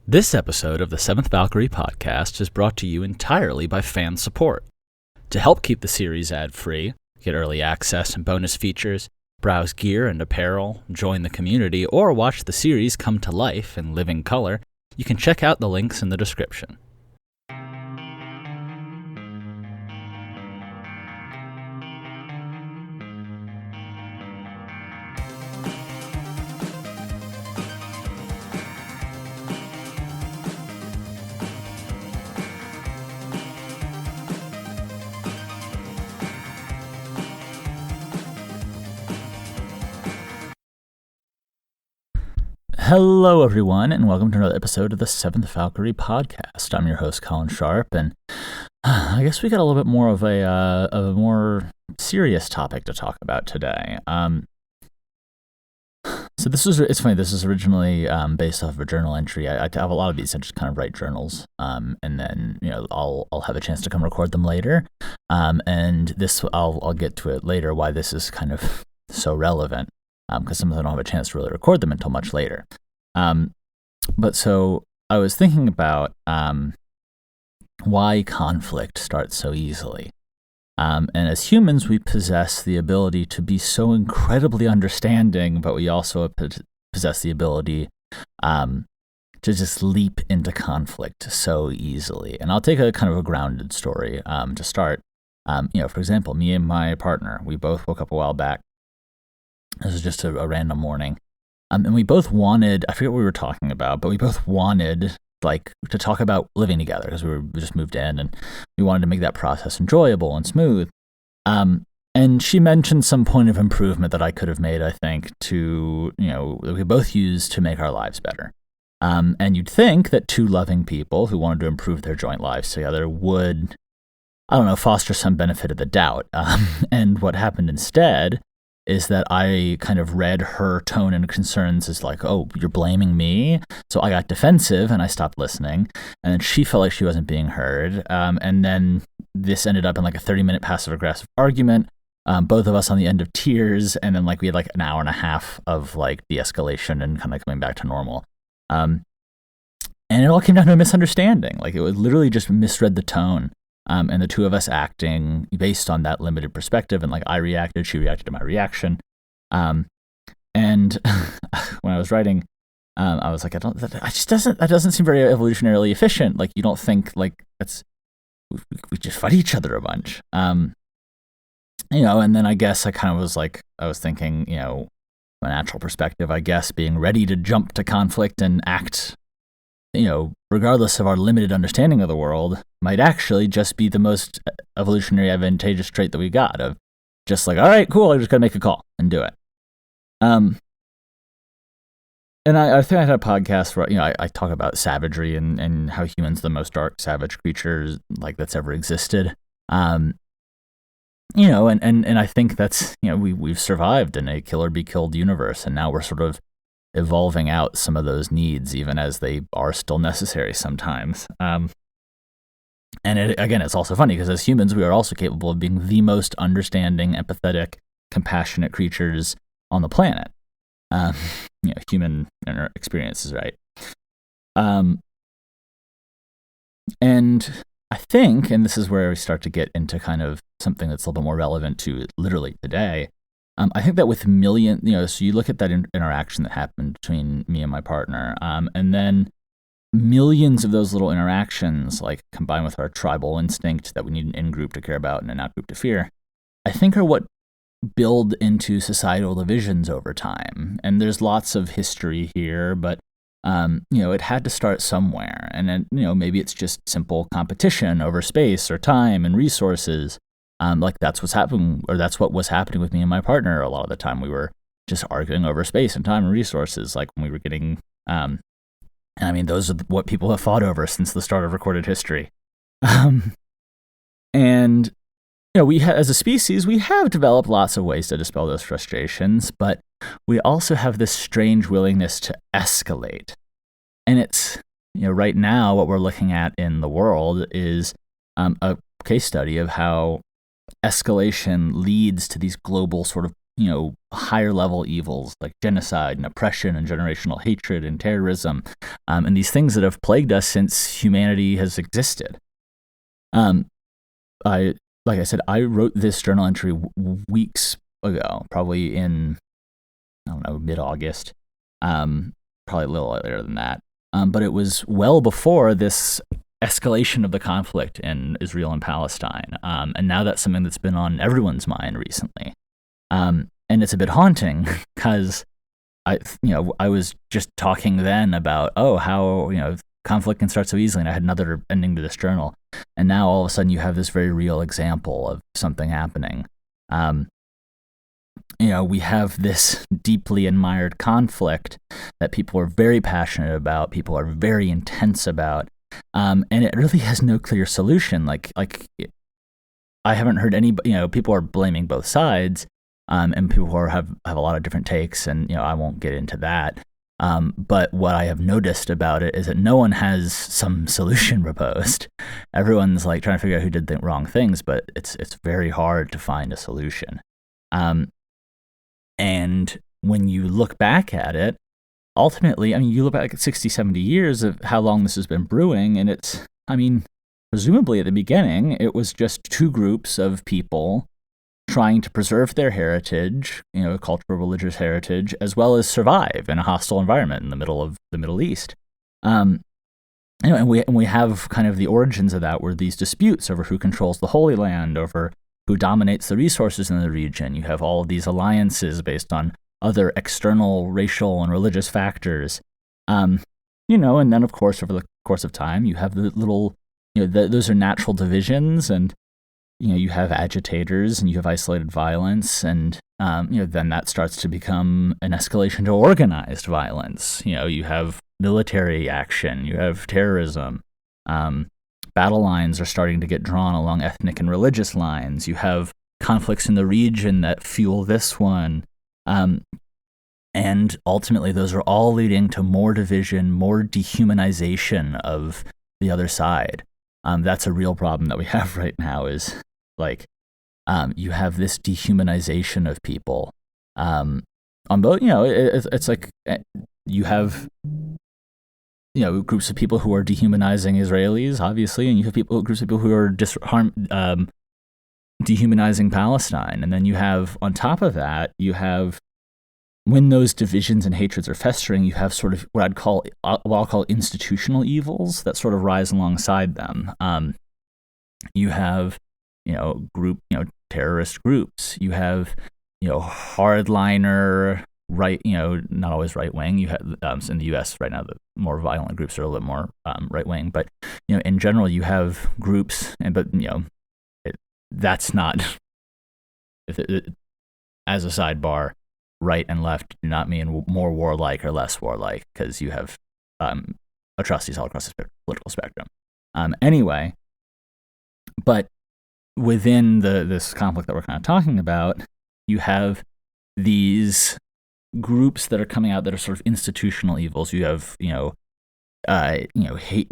This episode of the Seventh Valkyrie Podcast is brought to you entirely by fan support. To help keep the series ad-free, get early access and bonus features, browse gear and apparel, join the community, or watch the series come to life in living color, you can check out the links in the description. Hello, everyone, and welcome to another episode of the Seventh Valkyrie Podcast. I'm your host, Colin Sharp, and I guess we got a little bit more of a more serious topic to talk about today. So it's funny, this is originally based off of a journal entry. I have a lot of these, I just kind of write journals, and then, I'll have a chance to come record them later, and this, I'll get to it later, why this is kind of so relevant. Because sometimes I don't have a chance to really record them until much later. But so I was thinking about why conflict starts so easily. And as humans, we possess the ability to be so incredibly understanding, but we also possess the ability to just leap into conflict so easily. And I'll take a kind of a grounded story to start. For example, me and my partner, we both woke up a while back. This was just a random morning. And we both wanted, I forget what we were talking about, but we both wanted to talk about living together because we just moved in and we wanted to make that process enjoyable and smooth. And she mentioned some point of improvement that I could have made, I think, that we both use to make our lives better. And you'd think that two loving people who wanted to improve their joint lives together would, foster some benefit of the doubt. And what happened instead is that I kind of read her tone and concerns as like, oh, you're blaming me? So I got defensive and I stopped listening. And then she felt like she wasn't being heard. And then this ended up in like a 30-minute passive-aggressive argument, both of us on the end of tears. And then we had like an hour and a half of de-escalation and kind of coming back to normal. And it all came down to a misunderstanding. It was literally just misread the tone. And the two of us acting based on that limited perspective, and I reacted, she reacted to my reaction. And when I was writing, I was like, that doesn't seem very evolutionarily efficient. You don't think we just fight each other a bunch. And then I guess I kind of was I was thinking, from a natural perspective, I guess being ready to jump to conflict and act, regardless of our limited understanding of the world, might actually just be the most evolutionary advantageous trait that we got of just all right, cool, I just gotta make a call and do it. And I think I had a podcast where, I talk about savagery and how humans are the most dark, savage creatures that's ever existed. And I think that's, we've survived in a kill or be killed universe, and now we're sort of evolving out some of those needs, even as they are still necessary sometimes. And it's also funny because as humans, we are also capable of being the most understanding, empathetic, compassionate creatures on the planet. Human experiences, right? And I think, and this is where we start to get into kind of something that's a little bit more relevant to literally today. I think that with so you look at that interaction that happened between me and my partner, and then millions of those little interactions, combined with our tribal instinct that we need an in-group to care about and an out-group to fear, I think are what build into societal divisions over time. And there's lots of history here, but, it had to start somewhere. And then, maybe it's just simple competition over space or time and resources. That's what's happening, or that's what was happening with me and my partner. A lot of the time we were just arguing over space and time and resources, when we were getting, those are what people have fought over since the start of recorded history. And, we as a species, we have developed lots of ways to dispel those frustrations, but we also have this strange willingness to escalate. And it's, right now what we're looking at in the world is a case study of how escalation leads to these global sort of higher level evils like genocide and oppression and generational hatred and terrorism, and these things that have plagued us since humanity has existed. Like I said, I wrote this journal entry weeks ago, probably in, I don't know, mid-August, probably a little earlier than that. But it was well before this escalation of the conflict in Israel and Palestine. And now that's something that's been on everyone's mind recently. And it's a bit haunting because I was just talking then about, how, conflict can start so easily. And I had another ending to this journal. And now all of a sudden you have this very real example of something happening. We have this deeply admired conflict that people are very passionate about, people are very intense about, and it really has no clear solution. Like I haven't heard any, people are blaming both sides, and people have a lot of different takes, and I won't get into that. But what I have noticed about it is that no one has some solution proposed. Everyone's like trying to figure out who did the wrong things, but it's very hard to find a solution. And when you look back at it, ultimately, you look back at 60, 70 years of how long this has been brewing, and it's, presumably at the beginning, it was just two groups of people trying to preserve their heritage, cultural, religious heritage, as well as survive in a hostile environment in the middle of the Middle East. And we have kind of the origins of that, were these disputes over who controls the Holy Land, over who dominates the resources in the region. You have all of these alliances based on other external racial and religious factors. And then of course, over the course of time, you have the little, those are natural divisions, and, you have agitators and you have isolated violence, and, then that starts to become an escalation to organized violence. You have military action, you have terrorism, battle lines are starting to get drawn along ethnic and religious lines. You have conflicts in the region that fuel this one. And ultimately, those are all leading to more division, more dehumanization of the other side. That's a real problem that we have right now, is you have this dehumanization of people. On both, it's like you have groups of people who are dehumanizing Israelis, obviously, and you have groups of people who are dehumanizing Palestine. And then you have, on top of that, when those divisions and hatreds are festering, you have sort of what I'll call institutional evils that sort of rise alongside them. You have, terrorist groups. You have, hardliner right, not always right wing. You have in the U.S. right now, the more violent groups are a little bit more right wing, but in general, you have groups, that's not. As a sidebar, right and left do not mean more warlike or less warlike, because you have atrocities all across the political spectrum. Anyway, but within this conflict that we're kind of talking about, you have these groups that are coming out that are sort of institutional evils. You have, hate,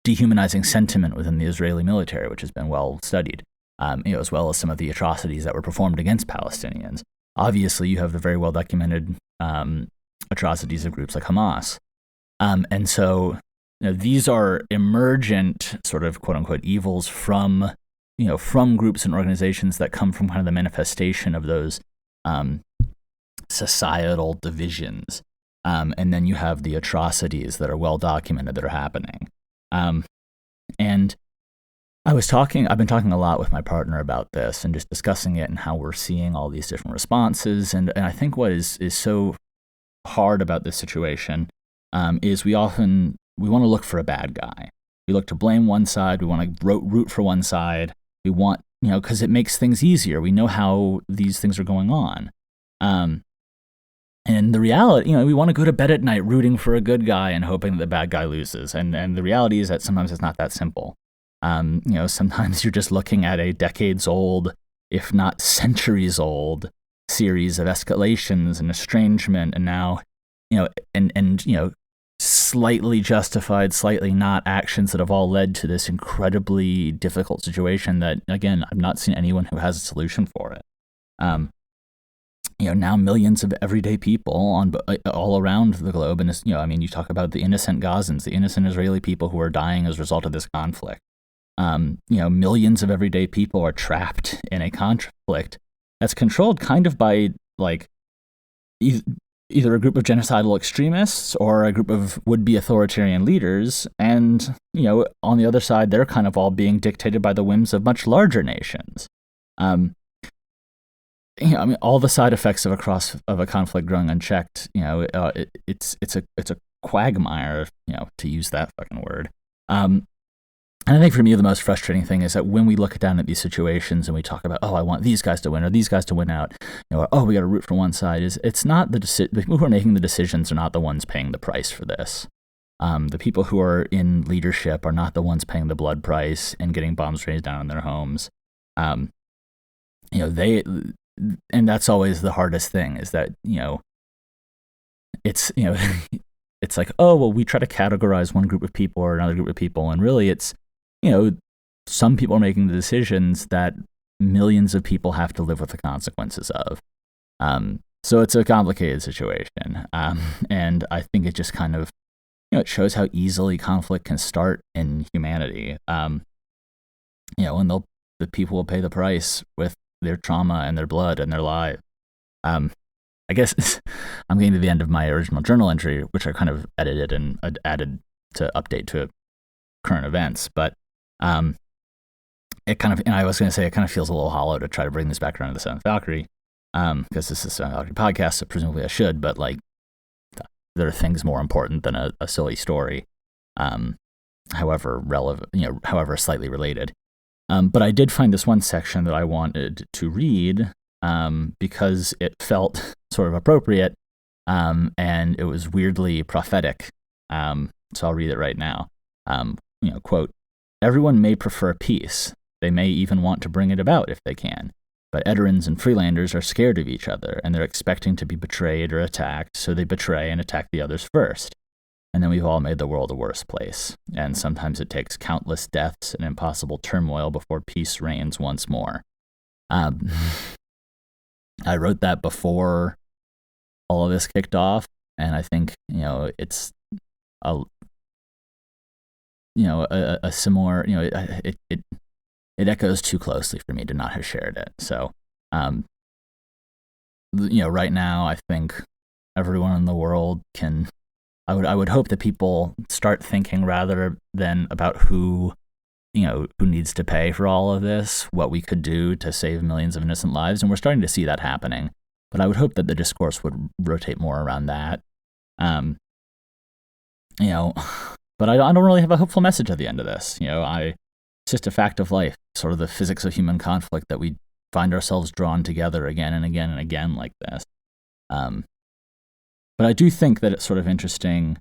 dehumanizing sentiment within the Israeli military, which has been well studied, as well as some of the atrocities that were performed against Palestinians. Obviously, you have the very well documented atrocities of groups like Hamas. And so, these are emergent sort of quote unquote evils from groups and organizations that come from kind of the manifestation of those societal divisions. And then you have the atrocities that are well documented that are happening. And I've been talking a lot with my partner about this and just discussing it and how we're seeing all these different responses. And I think what is so hard about this situation is we want to look for a bad guy. We look to blame one side. We want to root for one side. We want, because it makes things easier. We know how these things are going on. And the reality, we want to go to bed at night rooting for a good guy and hoping that the bad guy loses. And the reality is that sometimes it's not that simple. Sometimes you're just looking at a decades old, if not centuries old, series of escalations and estrangement, and now, slightly justified, slightly not actions that have all led to this incredibly difficult situation that, again, I've not seen anyone who has a solution for it. now millions of everyday people all around the globe. And, you talk about the innocent Gazans, the innocent Israeli people who are dying as a result of this conflict. Millions of everyday people are trapped in a conflict that's controlled kind of by, like, either a group of genocidal extremists or a group of would-be authoritarian leaders. And, on the other side, they're kind of all being dictated by the whims of much larger nations. All the side effects of a conflict growing unchecked, it's a quagmire, to use that fucking word. And I think for me, the most frustrating thing is that when we look down at these situations and we talk about, I want these guys to win or these guys to win out, or, we got to root for one side, it's not the people who are making the decisions are not the ones paying the price for this. The people who are in leadership are not the ones paying the blood price and getting bombs raised down on their homes. And that's always the hardest thing is that, it's, it's like, we try to categorize one group of people or another group of people. And really it's, some people are making the decisions that millions of people have to live with the consequences of. So it's a complicated situation. And I think it just kind of, it shows how easily conflict can start in humanity. And the people will pay the price with their trauma and their blood and their lives. I guess I'm getting to the end of my original journal entry, which I kind of edited and added to update to current events. But it kind of, and I was going to say, it kind of feels a little hollow to try to bring this back around to the Seventh Valkyrie, because this is a Seventh Valkyrie podcast, so presumably I should, but like, there are things more important than a silly story, however relevant, however slightly related. But I did find this one section that I wanted to read, because it felt sort of appropriate, and it was weirdly prophetic. So I'll read it right now. Quote, "Everyone may prefer peace. They may even want to bring it about if they can. But Eterans and Freelanders are scared of each other, and they're expecting to be betrayed or attacked, so they betray and attack the others first. And then we've all made the world a worse place. And sometimes it takes countless deaths and impossible turmoil before peace reigns once more." I wrote that before all of this kicked off, and I think, it's a similar, it echoes too closely for me to not have shared it. So, right now, I think everyone in the world can, I would hope that people start thinking rather than about who needs to pay for all of this, what we could do to save millions of innocent lives. And we're starting to see that happening. But I would hope that the discourse would rotate more around that. But I don't really have a hopeful message at the end of this. It's just a fact of life, sort of the physics of human conflict, that we find ourselves drawn together again and again and again like this. But I do think that it's sort of interesting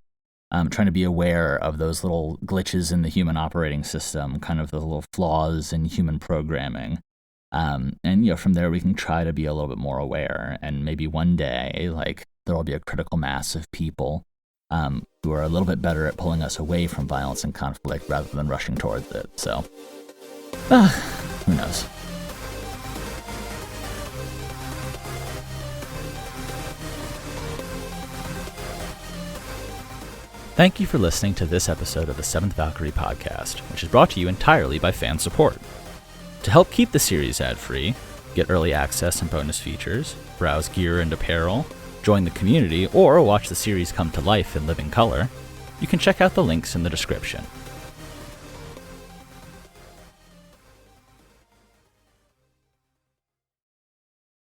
trying to be aware of those little glitches in the human operating system, kind of the little flaws in human programming. And from there we can try to be a little bit more aware, and maybe one day, like, there will be a critical mass of people who are a little bit better at pulling us away from violence and conflict rather than rushing towards it. So, who knows? Thank you for listening to this episode of the Seventh Valkyrie Podcast, which is brought to you entirely by fan support. To help keep the series ad-free, get early access and bonus features, browse gear and apparel, join the community, or watch the series come to life in living color, you can check out the links in the description.